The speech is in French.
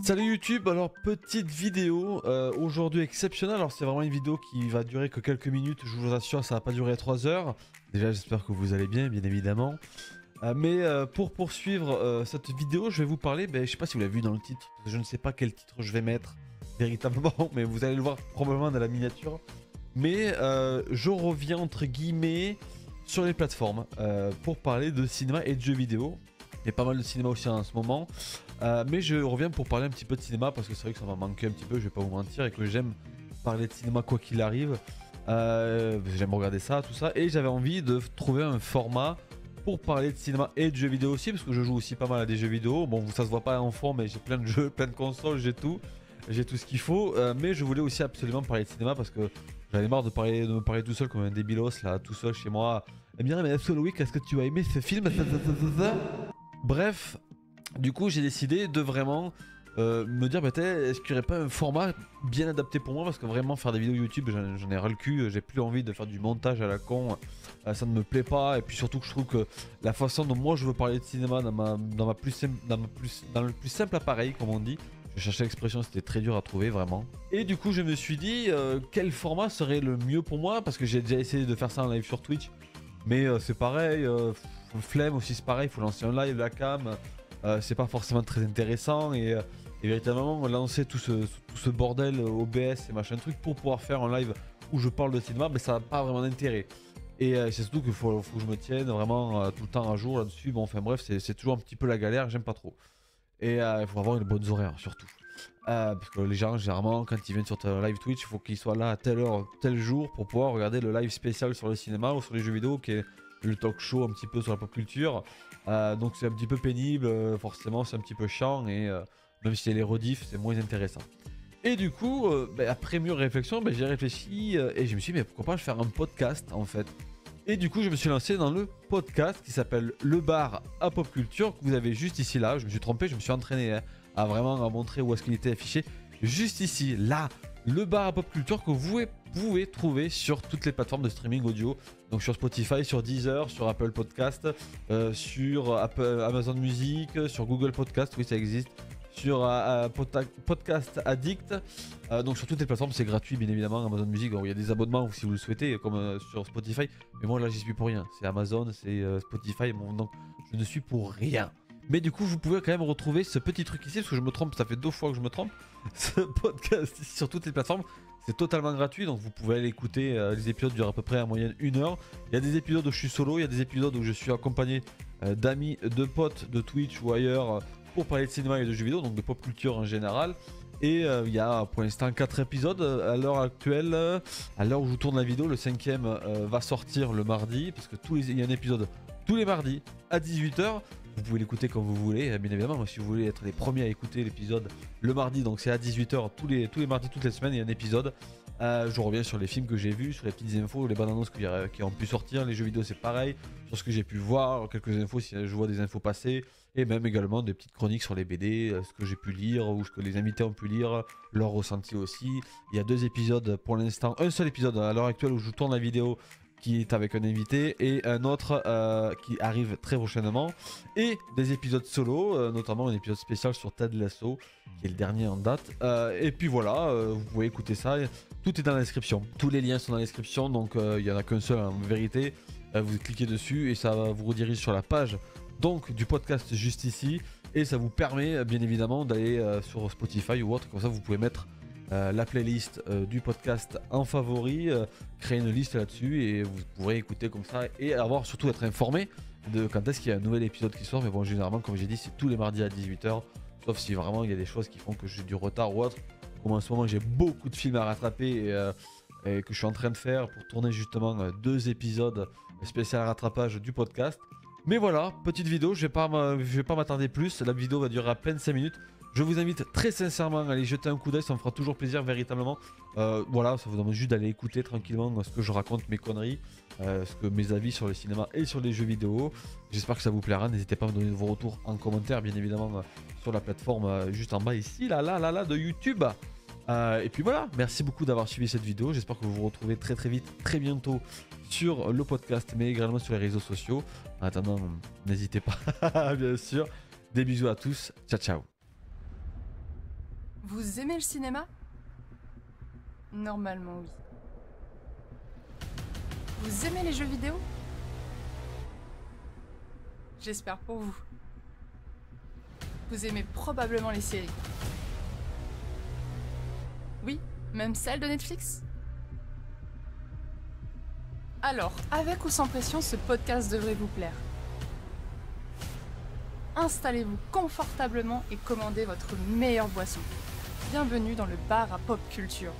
Salut YouTube, alors petite vidéo aujourd'hui exceptionnelle. Alors c'est vraiment une vidéo qui va durer que quelques minutes, je vous assure, ça va pas durer 3 heures. Déjà j'espère que vous allez bien, bien évidemment. Mais pour poursuivre cette vidéo, je vais vous parler, je sais pas si vous l'avez vu dans le titre, je ne sais pas quel titre je vais mettre véritablement, mais vous allez le voir probablement dans la miniature. Mais je reviens entre guillemets sur les plateformes pour parler de cinéma et de jeux vidéo. Il y a pas mal de cinéma aussi en ce moment. Mais je reviens pour parler un petit peu de cinéma parce que c'est vrai que ça m'a manqué un petit peu, je vais pas vous mentir, et que j'aime parler de cinéma quoi qu'il arrive. J'aime regarder ça, tout ça, et j'avais envie de trouver un format pour parler de cinéma et de jeux vidéo aussi, parce que je joue aussi pas mal à des jeux vidéo. Bon, ça se voit pas en fond, mais j'ai plein de jeux, plein de consoles, j'ai tout ce qu'il faut. Mais je voulais aussi absolument parler de cinéma parce que j'avais marre de me parler tout seul comme un débilos là, tout seul chez moi. Et bien, mais Loïc, est-ce que tu as aimé ce film? Bref, du coup j'ai décidé de vraiment me dire est-ce qu'il n'y aurait pas un format bien adapté pour moi, parce que vraiment faire des vidéos YouTube j'en ai ras le cul, j'ai plus envie de faire du montage à la con, ça ne me plaît pas, et puis surtout que je trouve que la façon dont moi je veux parler de cinéma dans le plus simple appareil comme on dit, je cherchais l'expression, c'était très dur à trouver vraiment. Et du coup je me suis dit quel format serait le mieux pour moi, parce que j'ai déjà essayé de faire ça en live sur Twitch, mais c'est pareil, flemme aussi, c'est pareil, il faut lancer un live, la cam, c'est pas forcément très intéressant, et véritablement lancer tout ce bordel OBS et machin truc pour pouvoir faire un live où je parle de cinéma, ça n'a pas vraiment d'intérêt. Et c'est surtout qu'il faut que je me tienne vraiment tout le temps à jour là-dessus. Bon, enfin bref, c'est toujours un petit peu la galère, j'aime pas trop. Et il faut avoir une bonne horaire surtout. Parce que les gens, généralement, quand ils viennent sur ta live Twitch, il faut qu'ils soient là à telle heure, tel jour pour pouvoir regarder le live spécial sur le cinéma ou sur les jeux vidéo, qui est le talk show un petit peu sur la pop culture. Donc c'est un petit peu pénible, forcément, c'est un petit peu chiant, et même si elle est rediff, c'est moins intéressant. Et du coup, après mûre réflexion, j'ai réfléchi et je me suis dit, mais pourquoi pas faire un podcast en fait. Et du coup, je me suis lancé dans le podcast qui s'appelle Le Bar à Pop Culture, que vous avez juste ici, là. Je me suis trompé, je me suis entraîné à vraiment montrer où est-ce qu'il était affiché. Juste ici, là, Le Bar à Pop Culture, que vous pouvez trouver sur toutes les plateformes de streaming audio. Donc sur Spotify, sur Deezer, sur Apple Podcast, sur Amazon Music, sur Google Podcast, oui ça existe. Sur Podcast Addict, donc sur toutes les plateformes, c'est gratuit bien évidemment. Amazon Music, il y a des abonnements si vous le souhaitez, comme sur Spotify, mais moi là j'y suis pour rien, c'est Amazon, c'est Spotify, donc je ne suis pour rien. Mais du coup vous pouvez quand même retrouver ce petit truc ici, parce que je me trompe, ça fait 2 fois que je me trompe. Ce podcast ici sur toutes les plateformes, c'est totalement gratuit, donc vous pouvez aller écouter. Les épisodes durent à peu près en moyenne 1 heure. Il y a des épisodes où je suis solo, il y a des épisodes où je suis accompagné d'amis, de potes de Twitch ou ailleurs, pour parler de cinéma et de jeux vidéo, donc de pop culture en général. Et il y a pour l'instant 4 épisodes à l'heure actuelle. À l'heure où je tourne la vidéo, le 5e va sortir le mardi, parce que il y a un épisode tous les mardis à 18 h. Vous pouvez l'écouter quand vous voulez, bien évidemment. Si vous voulez être les premiers à écouter l'épisode le mardi, donc c'est à 18 h tous les mardis, toutes les semaines, il y a un épisode. Je reviens sur les films que j'ai vus, sur les petites infos, les bandes annonces qui ont pu sortir. Les jeux vidéo, c'est pareil, sur ce que j'ai pu voir, quelques infos si je vois des infos passer, et même également des petites chroniques sur les BD, ce que j'ai pu lire ou ce que les invités ont pu lire, leur ressenti aussi. Il y a 2 épisodes pour l'instant, un seul épisode à l'heure actuelle où je tourne la vidéo, qui est avec un invité, et un autre qui arrive très prochainement, et des épisodes solo, notamment un épisode spécial sur Ted Lasso, qui est le dernier en date. Et puis voilà, vous pouvez écouter ça, tout est dans la description, tous les liens sont dans la description, donc il n'y en a qu'un seul en vérité. Vous cliquez dessus et ça vous redirige sur la page donc du podcast juste ici, et ça vous permet bien évidemment d'aller sur Spotify ou autre, comme ça vous pouvez mettre la playlist du podcast en favori, créer une liste là-dessus, et vous pourrez écouter comme ça et surtout être informé de quand est-ce qu'il y a un nouvel épisode qui sort. Mais bon, généralement, comme j'ai dit, c'est tous les mardis à 18 h, sauf si vraiment il y a des choses qui font que j'ai du retard ou autre, comme en ce moment j'ai beaucoup de films à rattraper, et que je suis en train de faire pour tourner justement 2 épisodes spécial rattrapage du podcast. Mais voilà, petite vidéo, je vais pas m'attarder plus, la vidéo va durer à peine 5 minutes. Je vous invite très sincèrement à aller jeter un coup d'œil, ça me fera toujours plaisir véritablement. Voilà, ça vous demande juste d'aller écouter tranquillement ce que je raconte, mes conneries, mes avis sur le cinéma et sur les jeux vidéo. J'espère que ça vous plaira, n'hésitez pas à me donner vos retours en commentaire, bien évidemment, sur la plateforme juste en bas ici, là, de YouTube. Et puis voilà, merci beaucoup d'avoir suivi cette vidéo, j'espère que vous vous retrouvez très vite, très bientôt sur le podcast, mais également sur les réseaux sociaux. En attendant, n'hésitez pas, bien sûr. Des bisous à tous, ciao ciao. Vous aimez le cinéma? Normalement oui. Vous aimez les jeux vidéo? J'espère pour vous. Vous aimez probablement les séries. Oui, même celles de Netflix? Alors, avec ou sans pression, ce podcast devrait vous plaire. Installez-vous confortablement et commandez votre meilleure boisson. Bienvenue dans le bar à pop culture.